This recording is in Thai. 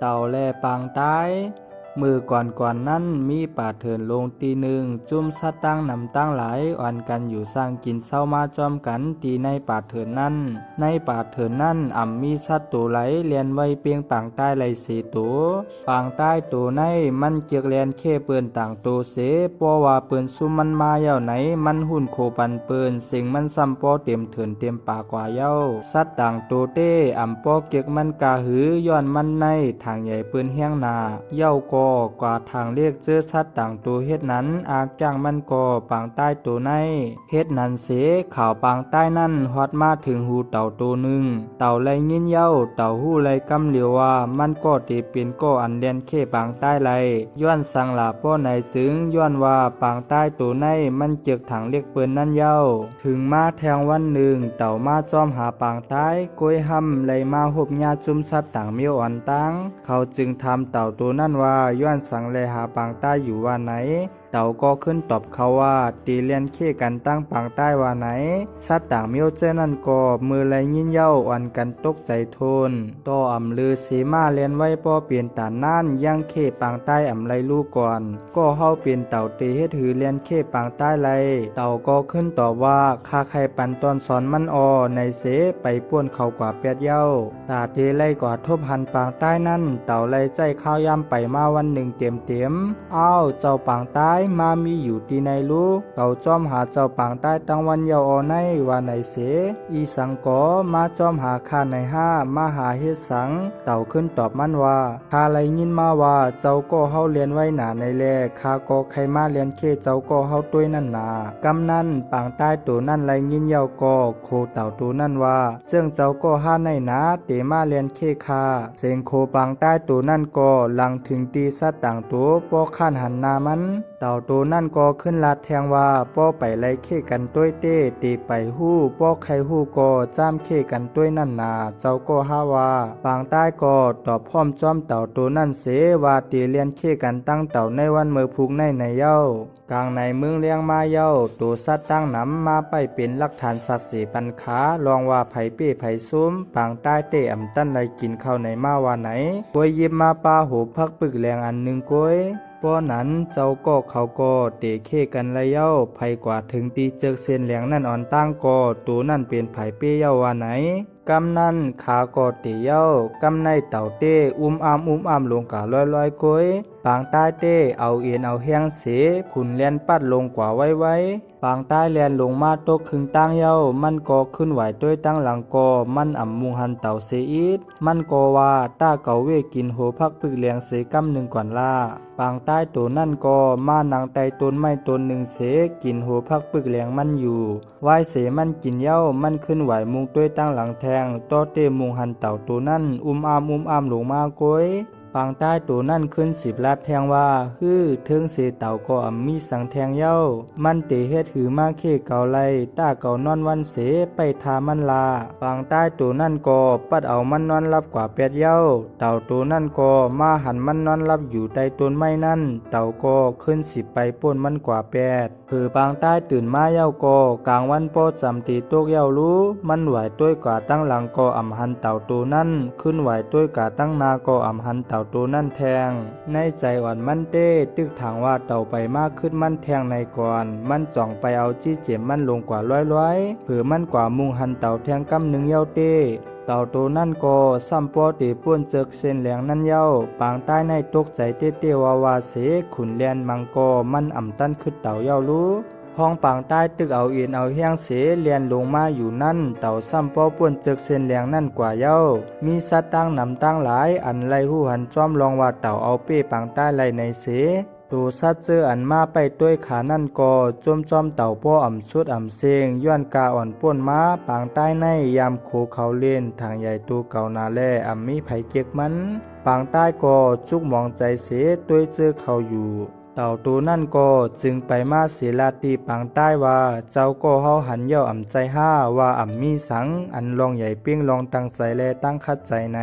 เต่าแลปางใต้มือก่อนนั้นมีป่าเถินลงตีหนึ่งจุ่มสัตว์ตั้งนำตั้งหลายอ่อนกันอยู่สร้างกินเศร้ามาจอมกันตีในป่าเถินนั้นในป่าเถินนั้นมีสัตว์ตัวไหลเลียนไว้เปียงปางใต้ไหลสีตัวปางใต้ตัวในมันเจียกเลียนเข้เปืนต่างตัวเสเพราะว่าเปืนซุมมันมาเย้าไหนมันหุ่นโคปันเปืนสิ่งมันซ้ำปอเต็มเถินเต็มป่ากว่าเย้าสัตว์ต่างตัวเต้ปอเกียกมันกาหือย้อนมันในทางใหญ่ปืนเฮียงนาเย้ากกว่าทางเรียกเจอสัตว์ต่างตัวเฮ็ดนั้นอาจจ้างมันก่อปางใต้ตัวในเฮ็ดนั้นเสข่าวปางใต้นั้นฮอดมาถึงหูเต่าตัวหนึ่งเต่าไรยินเย้าเต่าหู้ไรกำเหลียวว่ามันก็ตีเป็นก็อันเลียนเข้ปางใต้ไรย้อนสังลาป้อในซึ้งย้อนว่าปางใต้ตัวในมันเจึกถังเรียกเปิ้นนั่นเย้าถึงมาแทงวันหนึ่งเต่ามาจอมหาปางใต้กล้วยห้ำไรมาหบญาจุ่มสัตว์ต่างเมียวอ่อนตั้งเขาจึงทำเต่าตัวนั่นว่าย้อนสังเลหาปางใต้อยู่ว่าไหนเต่าก็ขึ้นตอบเขาว่าตีเลียนเข้กันตั้งปางใต้ว่าไหนสัตว์ต่างเมียวเจ้นั่นก็มือไรยินเย้าอ่อนกันตกใจโทนต่อลือสีมาเลียนไว้ป้อเปลี่ยนตาน่านย่างเข้ปางใต้ไรลูกก่อนก็เฮาเปลี่ยนเต่าตีให้ถือเลียนเข้ปางใต้ไรเต่าก็ขึ้นตอบว่าข้าใครปันตอนสอนมันในเสไปป้วนเขากว่าเปียดเย้าตาเทไล่กว่าทบหันปางใต้นั่นเต่าไรใจข้าวยำไปมาวันหนึ่งเต็มอ้าวเจ้าปางใต้มามีอยู่ที่ในลูกเขาจอมหาเจ้าปางใต้ตั้งวันเยาว์ในว่าในเสอีสังก็มาจอมหาข้าในห้ามาหาเฮ็ดสังเต่าขึ้นตอบมันว่าข้าไรยินมาว่าเจ้าก็เฮาเรียนไว้หนาในแลข้าก็ใครมาเรียนเคเจ้าก็เฮาต้วยนั่นนากำนั้นปางใต้ตัวนั่นไรยินเยาก็โคเต่าตัวนั่นว่าซึ่งเจ้าก็ห้าในหนาเตมาเรียนเคคาเสียงโคปางใต้ตัวนั่นก็หลังถึงตีสัตว์ต่างตัวป้อข้านหันนามันเต่าตัวนั่นก็ขึ้นลาดแทงว่าป้อไปไล่เข้กันต้วยเต้ตีไปหู้ป้อใครหู้ก็จ้ามเข้กันต้วยนั่นนาเจ้าก็ห้าว่าปางใต้ก็ตอบพร้อมจอมเต่าตัวนั่นเสว่าตีเลียนเข้กันตั้งเต่าในวันเมื่อพุกในเย้ากลางในเมืองเลี้ยงมาเย้าตัวสัตว์ตั้งน้ำมาไปเป็นหลักฐานศักดิ์สิทธิ์ปันขาลองว่าไผเป้ไผซุ้มปางใต้เต้ตั้นไรกินข้าวในมาว่าไหนกวยยิบมาปลาหูพักปึกแรงอันหนึ่งกวยป้อนั้นเจ้าก็เขาก็เตะเข้กันไรเย้าไผกว่าถึงตีเจิกเส้นเหลียงนั่นอ่อนตั้งก็ตัวนั่นเป็นไผเป้เย้าว่าไหนกำนั้นขาก็เตะเย้ากำในเต่าเต้อ้ามลงกะลอยกวยปางใต้เต้เอาเอ็นเอาแห้งเสขุนเลียนปัดลงกว่าไว้ปางใต้แลนลงมาตกครึ่งตั้งเย้ามันก็ขึ้นไหวด้วยตั้งหลังก็มันมุงหันเต่าเสียอีดมันก็ว่าต้าเก่าเวกินโหพักปึกเลียงเสกำหนึ่งก่อนล่าปางใต้ตัวนั่นก็มานางไตต้นไม้ต้นหนึ่งเสกินโหพักปึกเลียงมันอยู่ไหวเสมันกินเย้ามันขึ้นไหวมุงด้วยตั้งหลังแทงต่อเตมุงหันเต่าตัวนั่นอ้ามลงมาโกยปางใต้ตัวนั่นขึ้น10 ลาดแทงว่าเทิงเสเต่าก็มีสังแทงเย้ามันเตเฮ็ดถือมาเข้เก่าไล่ต้าเก่านอนวันเสไปทามันลาปางใต้ตัวนั่นก็ปัดเอามันนอนรับกว่าแปดเย้าเต่าตัวนั่นก็มาหันมันนอนรับอยู่ใต้ต้นไม้นั่นเต่าก็ขึ้น10ไปป่นมันกว่าแปดปางใต้ตื่นมาเย้าก็กลางวันโปอจำตีตกเย้ารู้มันไหวต้วยกว่าตั้งหลังก็หันเต่าตัวนั่นขึ้นไหวต้วยกว่าตั้งนาก็หันเต่าตัวนั่นแทงในใจอ่อนมันเต้ตึกถางว่าเต่าไปมากขึ้นมันแทงในก่อนมันจ่องไปเอาจี้เจ็บมันลงกว่าร้อยมันกว่ามุงหันเต่าแทงกำหนึ่งเย้าเต้เต่าตัวนั่นก็ซ้ำปอตีป้วนเจิกเส้นเหลียงนั่นเย้าปางใต้ในตกใจเต้ว่าเสขุนเลียนมังก็มันตั้นขึ้นเต่าเย้ารู้ห้องปางใต้ตึกเอาเอ็นเอาแห้งเสเลียนลงมาอยู่นั่นเต่าซ้ำป้อป่วนเจิกเส้นเหลียงนั่นกว่าเย้ามีสัตว์ตั้งนำตั้งหลายอันไล่หูหันจ้อมลองว่าเต่าเอาเป้ปางใต้ไล่ในเสตัวสัตว์เจออันมาไปด้วยขานั่นก็จอมเต่าป้อชุดเซงย้อนกาอ่อนป่นมาปางใต้ในยามโคเขาเล่นทางใหญ่ตัวเก่านาแลมีไผเก็กมันปางใต้ก็จุกมองใจเสด้วยเจอเขาอยู่เต่าตัวนั่นก็จึงไปมาเสลาตีปางใต้ว่าเจ้าก็เฮาหันเย้าใจห้าว่ามีสังอันลองใหญ่เปี้ยงลองตั้งใจแลตั้งคัดใจไหน